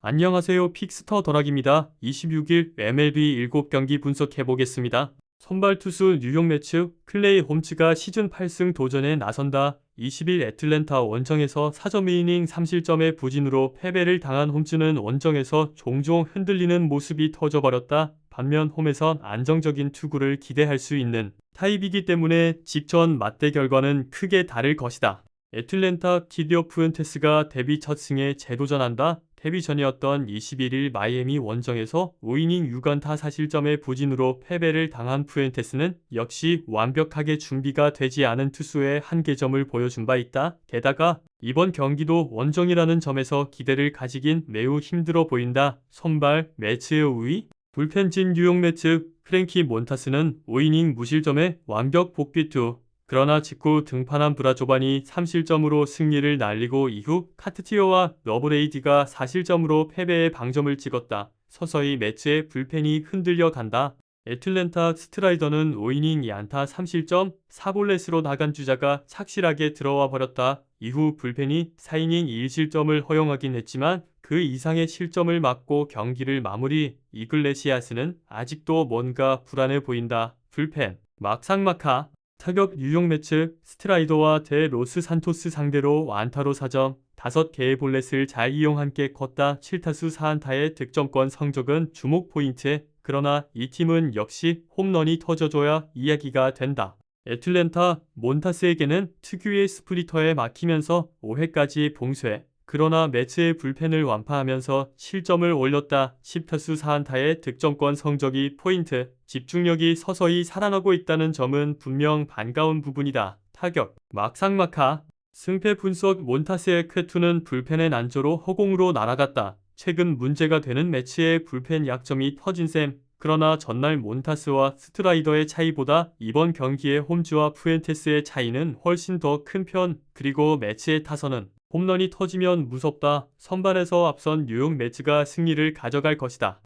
안녕하세요. 픽스터 더락입니다. 26일 MLB 7경기 분석해보겠습니다. 선발 투수 뉴욕 매츠 클레이 홈츠가 시즌 8승 도전에 나선다. 20일 애틀랜타 원정에서 4점 2이닝 3실점의 부진으로 패배를 당한 홈츠는 원정에서 종종 흔들리는 모습이 터져버렸다. 반면 홈에선 안정적인 투구를 기대할 수 있는 타입이기 때문에 직전 맞대 결과는 크게 다를 것이다. 애틀랜타 키디오 푸엔테스가 데뷔 첫 승에 재도전한다. 데뷔 전이었던 21일 마이애미 원정에서 5이닝 6안타 4실점의 부진으로 패배를 당한 푸엔테스는 역시 완벽하게 준비가 되지 않은 투수의 한계점을 보여준 바 있다. 게다가 이번 경기도 원정이라는 점에서 기대를 가지긴 매우 힘들어 보인다. 선발 매츠의 우위? 불펜진 뉴욕 매츠 프랭키 몬타스는 5이닝 무실점의 완벽 복귀 투. 그러나 직후 등판한 브라조반이 3실점으로 승리를 날리고 이후 카트티어와 러브레이디가 4실점으로 패배의 방점을 찍었다. 서서히 매츠의 불펜이 흔들려 간다. 애틀랜타 스트라이더는 5이닝 2안타 3실점 4볼넷으로 나간 주자가 착실하게 들어와 버렸다. 이후 불펜이 4이닝 1실점을 허용하긴 했지만 그 이상의 실점을 막고 경기를 마무리. 이글레시아스는 아직도 뭔가 불안해 보인다. 불펜 막상막하 타격 뉴욕 매츠 스트라이더와 대 로스 산토스 상대로 안타로 4점 5개의 볼넷을 잘 이용한 게 컸다. 7타수 4안타의 득점권 성적은 주목 포인트. 그러나 이 팀은 역시 홈런이 터져줘야 이야기가 된다. 애틀랜타 몬타스에게는 특유의 스프리터에 막히면서 5회까지 봉쇄. 그러나 매츠의 불펜을 완파하면서 실점을 올렸다. 10타수 4안타의 득점권 성적이 포인트. 집중력이 서서히 살아나고 있다는 점은 분명 반가운 부분이다. 타격 막상막하 승패 분석 몬타스의 쾌투는 불펜의 난조로 허공으로 날아갔다. 최근 문제가 되는 매치의 불펜 약점이 터진 셈. 그러나 전날 몬타스와 스트라이더의 차이보다 이번 경기의 홈즈와 푸엔테스의 차이는 훨씬 더 큰 편. 그리고 매치의 타선은 홈런이 터지면 무섭다. 선발에서 앞선 뉴욕 매츠가 승리를 가져갈 것이다.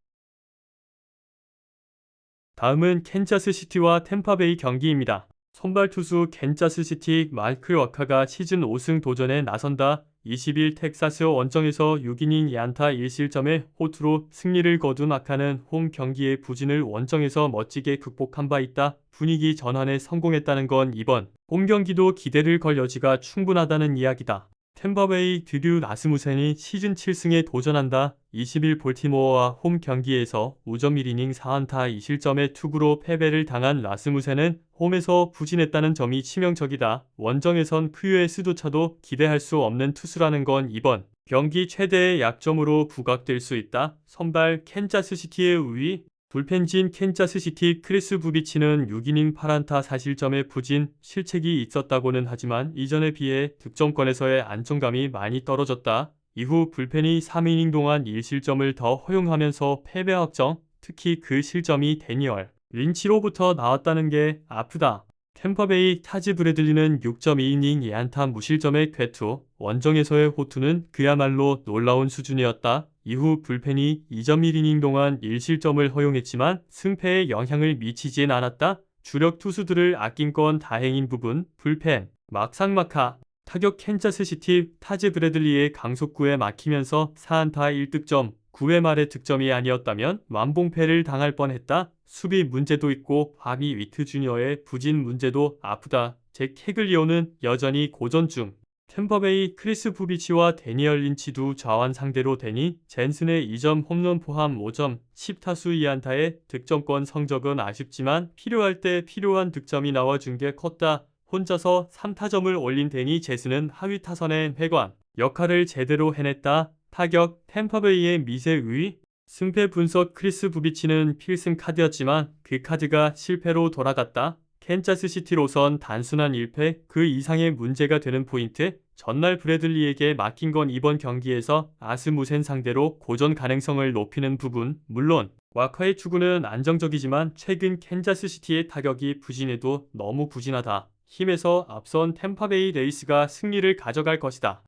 다음은 캔자스시티와 템파베이 경기입니다. 선발 투수 캔자스시티 마이클 와카가 시즌 5승 도전에 나선다. 20일 텍사스 원정에서 6이닝 2안타 1실점의 호투로 승리를 거둔 와카는 홈 경기의 부진을 원정에서 멋지게 극복한 바 있다. 분위기 전환에 성공했다는 건 이번 홈 경기도 기대를 걸 여지가 충분하다는 이야기다. 템파베이 드류 라스무센이 시즌 7승에 도전한다. 20일 볼티모어와 홈 경기에서 5점 1이닝 4안타 2실점의 투구로 패배를 당한 라스무센은 홈에서 부진했다는 점이 치명적이다. 원정에선 크유의 수두차도 기대할 수 없는 투수라는 건 이번 경기 최대의 약점으로 부각될 수 있다. 선발 캔자스시티의 우위 불펜진 캔자스시티 크리스 부비치는 6이닝 8안타 4실점의 부진 실책이 있었다고는 하지만 이전에 비해 득점권에서의 안정감이 많이 떨어졌다. 이후 불펜이 3이닝 동안 1실점을 더 허용하면서 패배 확정, 특히 그 실점이 데니얼 린치로부터 나왔다는 게 아프다. 템파베이 타지 브래들리는 6.2이닝 2안타 무실점의 쾌투, 원정에서의 호투는 그야말로 놀라운 수준이었다. 이후 불펜이 2.1이닝 동안 1실점을 허용했지만 승패에 영향을 미치진 않았다. 주력 투수들을 아낀 건 다행인 부분, 불펜, 막상막하. 타격 캔자스시티 타지 브래들리의 강속구에 막히면서 4안타 1득점, 9회 말의 득점이 아니었다면 완봉패를 당할 뻔했다. 수비 문제도 있고 바비 위트 주니어의 부진 문제도 아프다. 잭 캐글리오는 여전히 고전 중. 템퍼베이 크리스 부비치와 데니얼 린치도 좌완 상대로 되니 젠슨의 2점 홈런 포함 5점 10타수 2안타의 득점권 성적은 아쉽지만 필요할 때 필요한 득점이 나와준 게 컸다. 혼자서 3타점을 올린 데니 제스는 하위 타선의 회관 역할을 제대로 해냈다. 타격 템파베이의 미세 우위 승패 분석 크리스 부비치는 필승 카드였지만 그 카드가 실패로 돌아갔다. 캔자스시티로선 단순한 1패 그 이상의 문제가 되는 포인트 전날 브래들리에게 맡긴 건 이번 경기에서 아스무센 상대로 고전 가능성을 높이는 부분 물론 와카의 투구는 안정적이지만 최근 캔자스시티의 타격이 부진해도 너무 부진하다. 힘에서 앞선 템파베이 레이스가 승리를 가져갈 것이다.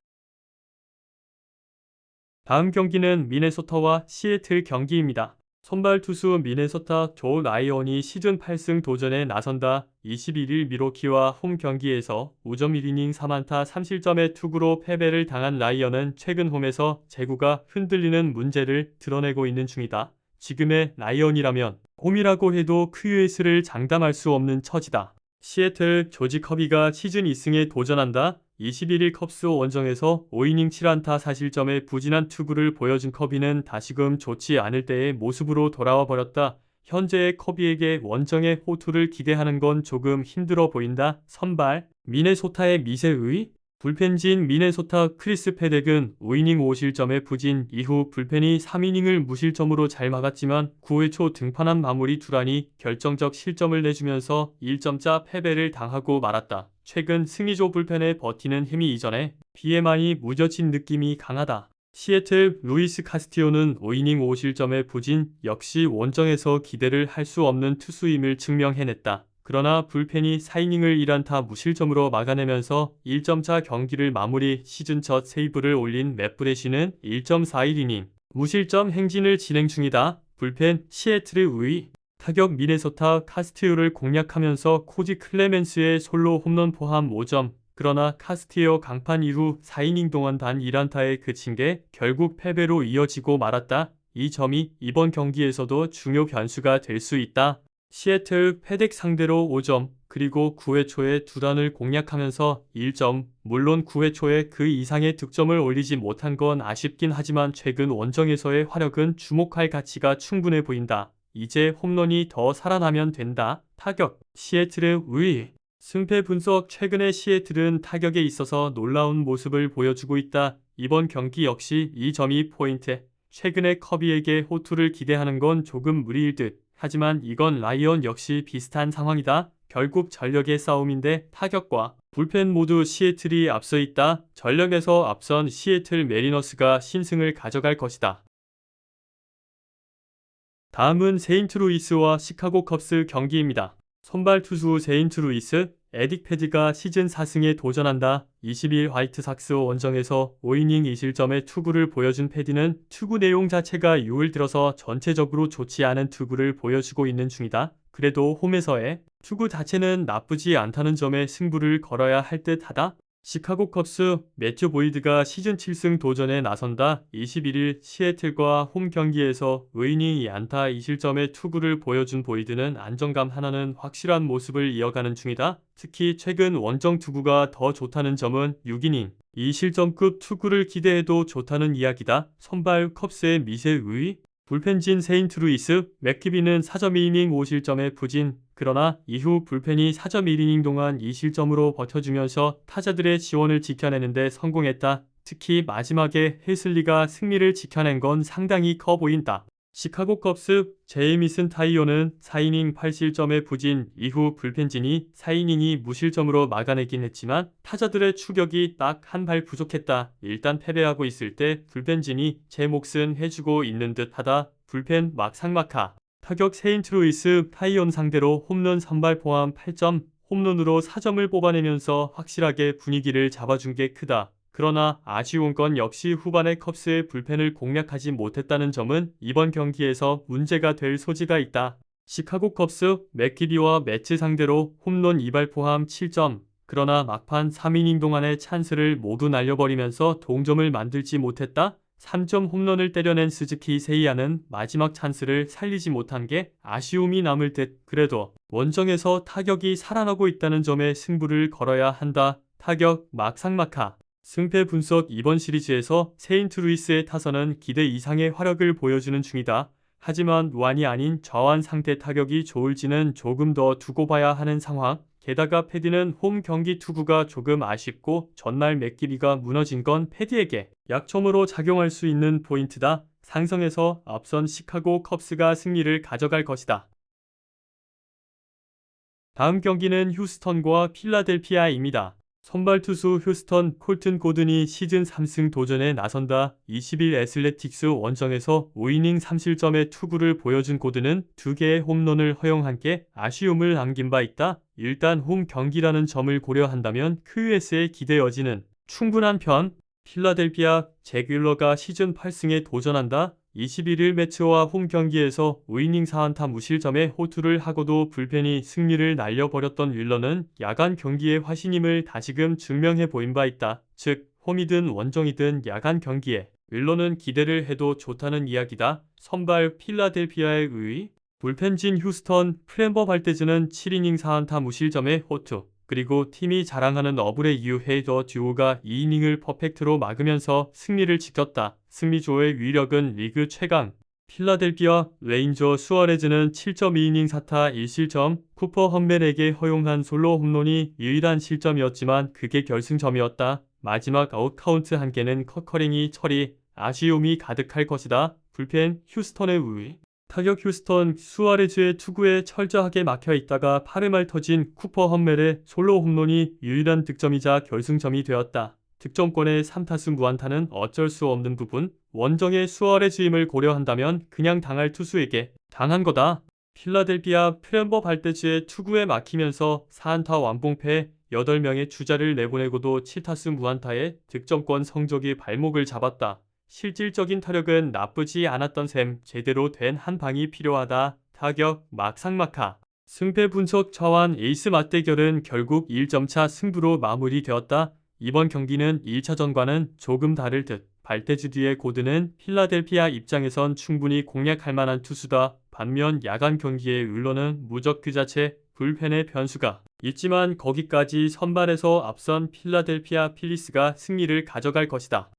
다음 경기는 미네소타와 시애틀 경기입니다. 선발 투수 미네소타 조 라이온이 시즌 8승 도전에 나선다. 21일 미러키와 홈 경기에서 5점 1이닝 3안타 3실점의 투구로 패배를 당한 라이언은 최근 홈에서 제구가 흔들리는 문제를 드러내고 있는 중이다. 지금의 라이언이라면 홈이라고 해도 QS를 장담할 수 없는 처지다. 시애틀 조지 커비가 시즌 2승에 도전한다. 21일 컵스 원정에서 5이닝 7안타 4실점의 부진한 투구를 보여준 커비는 다시금 좋지 않을 때의 모습으로 돌아와 버렸다. 현재의 커비에게 원정의 호투를 기대하는 건 조금 힘들어 보인다. 선발 미네소타의 미세의 불펜진 미네소타 크리스 패덱은 5이닝 5실점의 부진 이후 불펜이 3이닝을 무실점으로 잘 막았지만 9회 초 등판한 마무리 두란이 결정적 실점을 내주면서 1점차 패배를 당하고 말았다. 최근 승리조 불펜에 버티는 힘이 이전에 비해 많이 무뎌진 느낌이 강하다. 시애틀 루이스 카스티오는 5이닝 5실점의 부진 역시 원정에서 기대를 할 수 없는 투수임을 증명해냈다. 그러나 불펜이 4이닝을 1안타 무실점으로 막아내면서 1점차 경기를 마무리 시즌 첫 세이브를 올린 맷 브레시는 1.41이닝 무실점 행진을 진행 중이다. 불펜 시애틀의 우위 타격 미네소타 카스티오를 공략하면서 코지 클레멘스의 솔로 홈런 포함 5점 그러나 카스티오 강판 이후 4이닝 동안 단 1안타에 그친 게 결국 패배로 이어지고 말았다. 이 점이 이번 경기에서도 중요 변수가 될 수 있다. 시애틀 패덱 상대로 5점 그리고 9회 초에 두란을 공략하면서 1점 물론 9회 초에 그 이상의 득점을 올리지 못한 건 아쉽긴 하지만 최근 원정에서의 화력은 주목할 가치가 충분해 보인다. 이제 홈런이 더 살아나면 된다. 타격 시애틀의 우위 승패 분석 최근에 시애틀은 타격에 있어서 놀라운 모습을 보여주고 있다. 이번 경기 역시 이 점이 포인트. 최근에 커비에게 호투를 기대하는 건 조금 무리일 듯. 하지만 이건 라이언 역시 비슷한 상황이다. 결국 전력의 싸움인데 타격과 불펜 모두 시애틀이 앞서 있다. 전력에서 앞선 시애틀 메리너스가 신승을 가져갈 것이다. 다음은 세인트루이스와 시카고 컵스 경기입니다. 선발 투수 세인트루이스 에딕 패디가 시즌 4승에 도전한다. 22일 화이트삭스 원정에서 5이닝 2실점의 투구를 보여준 패디는 투구 내용 자체가 6월 들어서 전체적으로 좋지 않은 투구를 보여주고 있는 중이다. 그래도 홈에서의 투구 자체는 나쁘지 않다는 점에 승부를 걸어야 할 듯하다. 시카고 컵스 매튜 보이드가 시즌 7승 도전에 나선다. 21일 시애틀과 홈 경기에서 5이닝 2안타 2실점의 투구를 보여준 보이드는 안정감 하나는 확실한 모습을 이어가는 중이다. 특히 최근 원정 투구가 더 좋다는 점은 6이닝 2실점급 투구를 기대해도 좋다는 이야기다. 선발 컵스의 미세의 불펜진 세인트루이스 맥키비는 4.2이닝 5실점의 부진 그러나 이후 불펜이 4.1이닝 동안 2실점으로 버텨주면서 타자들의 지원을 지켜내는데 성공했다. 특히 마지막에 헤슬리가 승리를 지켜낸 건 상당히 커 보인다. 시카고 컵스 제이미슨 타이어는 4이닝 8실점의 부진 이후 불펜진이 4이닝이 무실점으로 막아내긴 했지만 타자들의 추격이 딱 한 발 부족했다. 일단 패배하고 있을 때 불펜진이 제 몫은 해주고 있는 듯하다. 불펜 막상막하 타격 세인트루이스 타이온 상대로 홈런 선발 포함 8점 홈런으로 4점을 뽑아내면서 확실하게 분위기를 잡아준 게 크다. 그러나 아쉬운 건 역시 후반에 컵스의 불펜을 공략하지 못했다는 점은 이번 경기에서 문제가 될 소지가 있다. 시카고 컵스 맥기비와 매츠 상대로 홈런 2발 포함 7점 그러나 막판 3이닝 동안의 찬스를 모두 날려버리면서 동점을 만들지 못했다. 3점 홈런을 때려낸 스즈키 세이야는 마지막 찬스를 살리지 못한 게 아쉬움이 남을 듯. 그래도 원정에서 타격이 살아나고 있다는 점에 승부를 걸어야 한다. 타격 막상막하 승패 분석 이번 시리즈에서 세인트루이스의 타선은 기대 이상의 화력을 보여주는 중이다. 하지만 무안이 아닌 좌완 상태 타격이 좋을지는 조금 더 두고 봐야 하는 상황. 게다가 패디는 홈 경기 투구가 조금 아쉽고 전날 맥기비가 무너진 건 패디에게 약점으로 작용할 수 있는 포인트다. 상성에서 앞선 시카고 컵스가 승리를 가져갈 것이다. 다음 경기는 휴스턴과 필라델피아입니다. 선발 투수 휴스턴 콜튼 고든이 시즌 3승 도전에 나선다. 20일 애슬레틱스 원정에서 5이닝 3실점의 투구를 보여준 고든은 2개의 홈런을 허용한 게 아쉬움을 남긴 바 있다. 일단 홈 경기라는 점을 고려한다면 QS의 기대 여지는 충분한 편. 필라델피아 잭 윌러가 시즌 8승에 도전한다. 21일 매치와 홈 경기에서 5이닝 4안타 무실점에 호투를 하고도 불펜이 승리를 날려버렸던 윌러는 야간 경기의 화신임을 다시금 증명해 보인 바 있다. 즉 홈이든 원정이든 야간 경기에 윌러는 기대를 해도 좋다는 이야기다. 선발 필라델피아의 의의 불펜진 휴스턴 프랜버 발데즈는 7이닝 4안타 무실점에 호투, 그리고 팀이 자랑하는 어블의 이유 헤이더 듀오가 2이닝을 퍼펙트로 막으면서 승리를 지켰다. 승리조의 위력은 리그 최강. 필라델피아 레인저 수아레즈는 7.2이닝 4타 1실점, 쿠퍼 험멜에게 허용한 솔로 홈런이 유일한 실점이었지만 그게 결승점이었다. 마지막 아웃카운트 한 개는 커커링이 처리, 아쉬움이 가득할 것이다. 불펜 휴스턴의 우위. 타격 휴스턴 수아레즈의 투구에 철저하게 막혀 있다가 8회말 터진 쿠퍼 험멜의 솔로 홈런이 유일한 득점이자 결승점이 되었다. 득점권의 3타수 무안타는 어쩔 수 없는 부분, 원정의 수아레즈임을 고려한다면 그냥 당할 투수에게 당한 거다. 필라델피아 프랜버 발데즈의 투구에 막히면서 4안타 완봉패, 8명의 주자를 내보내고도 7타수 무안타의 득점권 성적이 발목을 잡았다. 실질적인 타력은 나쁘지 않았던 셈, 제대로 된 한 방이 필요하다. 타격 막상막하. 승패 분석 좌완 에이스 맞대결은 결국 1점차 승부로 마무리되었다. 이번 경기는 1차전과는 조금 다를 듯 발데즈 뒤의 고드는 필라델피아 입장에선 충분히 공략할 만한 투수다. 반면 야간 경기의 윌러는 무적 그 자체, 불펜의 변수가 있지만 거기까지 선발에서 앞선 필라델피아 필리스가 승리를 가져갈 것이다.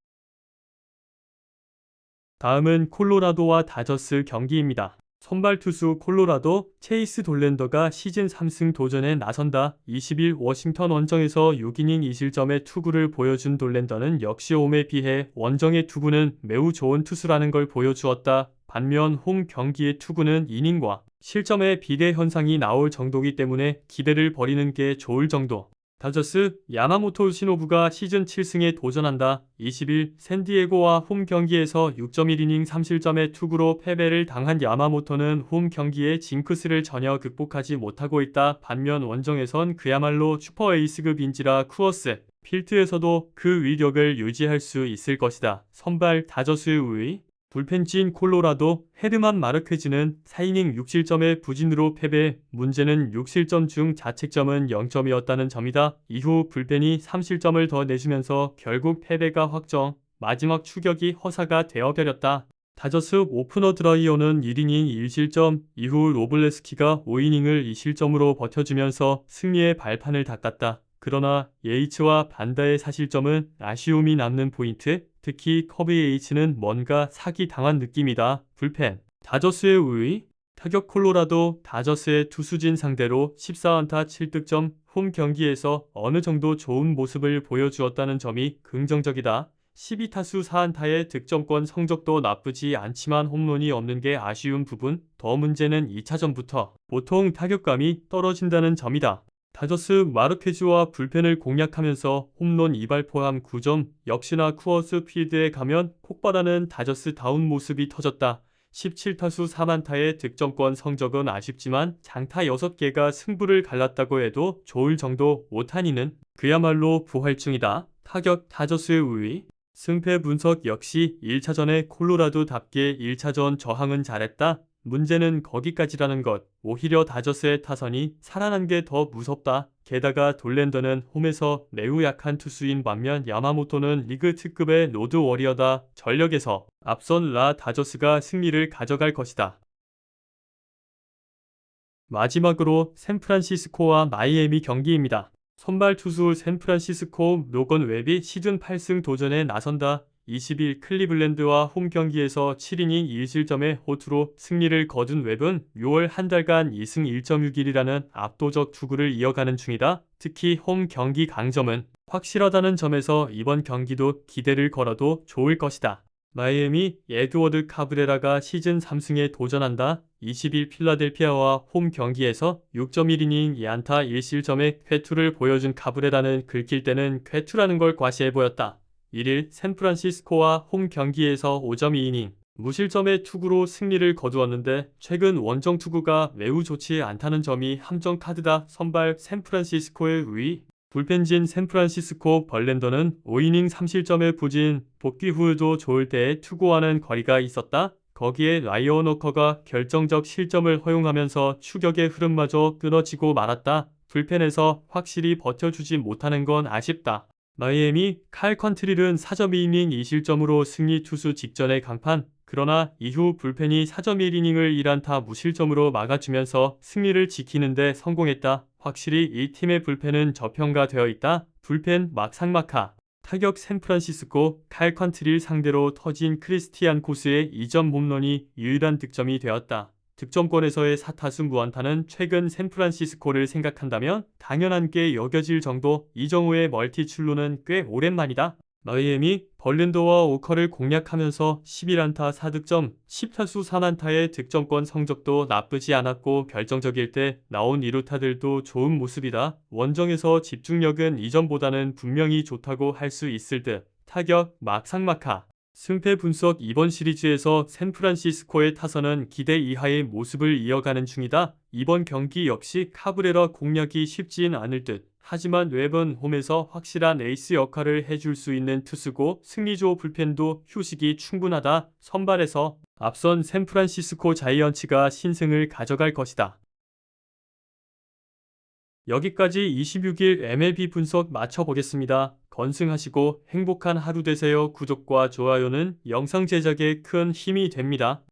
다음은 콜로라도와 다저스 경기입니다. 선발 투수 콜로라도 체이스 돌랜더가 시즌 3승 도전에 나선다. 20일 워싱턴 원정에서 6이닝 2실점의 투구를 보여준 돌랜더는 역시 홈에 비해 원정의 투구는 매우 좋은 투수라는 걸 보여주었다. 반면 홈 경기의 투구는 이닝과 실점의 비례 현상이 나올 정도이기 때문에 기대를 버리는 게 좋을 정도. 다저스 야마모토 시노부가 시즌 7승에 도전한다. 20일 샌디에고와 홈 경기에서 6.1이닝 3실점의 투구로 패배를 당한 야마모토는 홈 경기의 징크스를 전혀 극복하지 못하고 있다. 반면 원정에선 그야말로 슈퍼에이스급인지라 쿠어스 필드에서도 그 위력을 유지할 수 있을 것이다. 선발 다저스의 우위. 불펜진 콜로라도 헤르만 마르케즈는 4이닝 6실점의 부진으로 패배, 문제는 6실점 중 자책점은 0점이었다는 점이다. 이후 불펜이 3실점을 더 내주면서 결국 패배가 확정, 마지막 추격이 허사가 되어버렸다. 다저스 오프너 드라이어는 1이닝 1실점, 이후 로블레스키가 5이닝을 2실점으로 버텨주면서 승리의 발판을 닦았다. 그러나 예이츠와 반다의 사실점은 아쉬움이 남는 포인트, 특히 커비 H는 뭔가 사기당한 느낌이다. 불펜 다저스의 우위. 타격 콜로라도 다저스의 투수진 상대로 14안타 7득점, 홈 경기에서 어느 정도 좋은 모습을 보여주었다는 점이 긍정적이다. 12타수 4안타의 득점권 성적도 나쁘지 않지만 홈런이 없는 게 아쉬운 부분, 더 문제는 2차전부터 보통 타격감이 떨어진다는 점이다. 다저스 마르케즈와 불펜을 공략하면서 홈런 2발 포함 9점, 역시나 쿠어스 필드에 가면 폭발하는 다저스다운 모습이 터졌다. 17타수 4안타의 득점권 성적은 아쉽지만 장타 6개가 승부를 갈랐다고 해도 좋을 정도. 오타니는 그야말로 부활중이다. 타격 다저스의 우위. 승패 분석 역시 1차전에 콜로라도답게 1차전 저항은 잘했다. 문제는 거기까지라는 것. 오히려 다저스의 타선이 살아난 게 더 무섭다. 게다가 돌랜더는 홈에서 매우 약한 투수인 반면 야마모토는 리그 특급의 로드 워리어다. 전력에서 앞선 다저스가 승리를 가져갈 것이다. 마지막으로 샌프란시스코와 마이애미 경기입니다. 선발 투수 샌프란시스코 로건 웹이 시즌 8승 도전에 나선다. 20일 클리블랜드와 홈 경기에서 7이닝 1실점의 호투로 승리를 거둔 웹은 6월 한 달간 2승 1.6일이라는 압도적 투구를 이어가는 중이다. 특히 홈 경기 강점은 확실하다는 점에서 이번 경기도 기대를 걸어도 좋을 것이다. 마이애미 에드워드 카브레라가 시즌 3승에 도전한다. 20일 필라델피아와 홈 경기에서 6.1이닝 2안타 1실점의 쾌투를 보여준 카브레라는 긁힐 때는 쾌투라는 걸 과시해 보였다. 1일 샌프란시스코와 홈 경기에서 5.2이닝 무실점의 투구로 승리를 거두었는데 최근 원정 투구가 매우 좋지 않다는 점이 함정 카드다. 선발 샌프란시스코의 우위. 불펜진 샌프란시스코 벌랜더는 5이닝 3실점의 부진, 복귀 후에도 좋을 때에 투구와는 거리가 있었다. 거기에 라이언 워커가 결정적 실점을 허용하면서 추격의 흐름마저 끊어지고 말았다. 불펜에서 확실히 버텨주지 못하는 건 아쉽다. 마이애미 칼 컨트릴은 4점 2이닝 2실점으로 승리 투수 직전의 강판. 그러나 이후 불펜이 4점 1이닝을 1안타 무실점으로 막아주면서 승리를 지키는데 성공했다. 확실히 이 팀의 불펜은 저평가되어 있다. 불펜 막상막하. 타격 샌프란시스코 칼 컨트릴 상대로 터진 크리스티안 코스의 2점 홈런이 유일한 득점이 되었다. 득점권에서의 4타수 무안타는 최근 샌프란시스코를 생각한다면 당연한 게 여겨질 정도. 이정우의 멀티 출루는 꽤 오랜만이다. 마이애미 벌린더와 오커를 공략하면서 11안타 4득점, 10타수 3안타의 득점권 성적도 나쁘지 않았고 결정적일 때 나온 2루타들도 좋은 모습이다. 원정에서 집중력은 이전보다는 분명히 좋다고 할 수 있을 듯. 타격 막상막하. 승패 분석. 이번 시리즈에서 샌프란시스코의 타선은 기대 이하의 모습을 이어가는 중이다. 이번 경기 역시 카브레라 공략이 쉽진 않을 듯. 하지만 웹은 홈에서 확실한 에이스 역할을 해줄 수 있는 투수고 승리조 불펜도 휴식이 충분하다. 선발에서 앞선 샌프란시스코 자이언츠가 신승을 가져갈 것이다. 여기까지 26일 MLB 분석 마쳐보겠습니다. 건승하시고 행복한 하루 되세요. 구독과 좋아요는 영상 제작에 큰 힘이 됩니다.